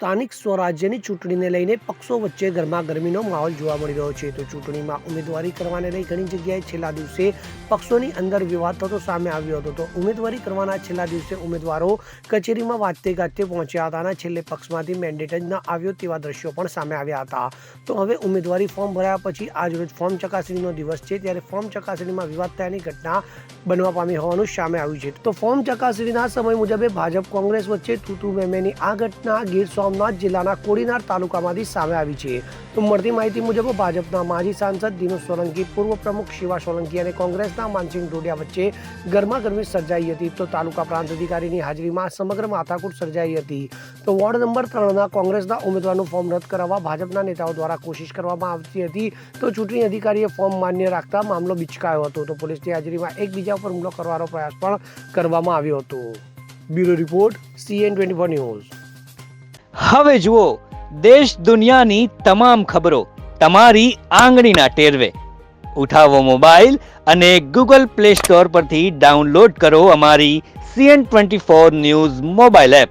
સ્થાનિક સ્વરાજ્યની ચૂંટણીને લઈને પક્ષો વચ્ચે ગરમાગરમીનો માહોલ જોવા મળી રહ્યો છે. તો ચૂંટણીમાં ઉમેદવારી કરવાને લઈ ઘણી જગ્યાએ છેલ્લા દિવસે પક્ષોની અંદર વિવાદ થતો સામે આવ્યો હતો. તો ઉમેદવારી કરવાના છેલ્લા દિવસે ઉમેદવારો કચેરીમાં વાજતે ગાજતે પહોંચ્યા હતા અને છેલ્લે પક્ષમાંથી મેન્ડેટ જ ન આવ્યો તેવા દ્રશ્યો પણ સામે આવ્યા હતા. તો હવે ઉમેદવારી ફોર્મ ભરાયા પછી આજરોજ ફોર્મ ચકાસણીનો દિવસ છે, ત્યારે ફોર્મ ચકાસણીમાં વિવાદ થયાની ઘટના બનવા પામી હોવાનું સામે આવ્યું છે. તો ફોર્મ ચકાસણીના સમય મુજબ ભાજપ કોંગ્રેસ વચ્ચે તૂતુ મેમેની આ ઘટના ગીર સોમનાથ જિલ્લાના કોડીનાર તાલુકામાંથી સામે આવી છે. તો મળતી માહિતી મુજબ ભાજપના માજી સાંસદ દિનેશ સોલંકી, પૂર્વ પ્રમુખ શિવા સોલંકી અને કોંગ્રેસના માનસિંહ ડોડિયા વચ્ચે ગરમાગરમી સર્જાઈ હતી. તો તાલુકા પ્રાંત અધિકારીની હાજરીમાં સમગ્ર માથાકૂટ સર્જાઈ હતી. તો વોર્ડ નંબર 3ના કોંગ્રેસના ઉમેદવારનું ફોર્મ રદ કરાવવા ભાજપના નેતાઓ દ્વારા કોશિશ કરવામાં આવતી હતી. તો ચૂંટણી અધિકારીએ ફોર્મ માન્ય રાખતા મામલો બિચકાયો હતો. તો પોલીસની હાજરીમાં એકબીજા પર હુમલો કરવાનો પ્રયાસ પણ કરવામાં આવ્યો હતો. Bureau report, CN24 news. હવે જુઓ દેશ દુનિયાની તમામ ખબરો તમારી આંગળીના ટેરવે. ઉઠાવો મોબાઈલ અને Google Play Store પરથી ડાઉનલોડ કરો અમારી CN24 ન્યૂઝ મોબાઈલ એપ.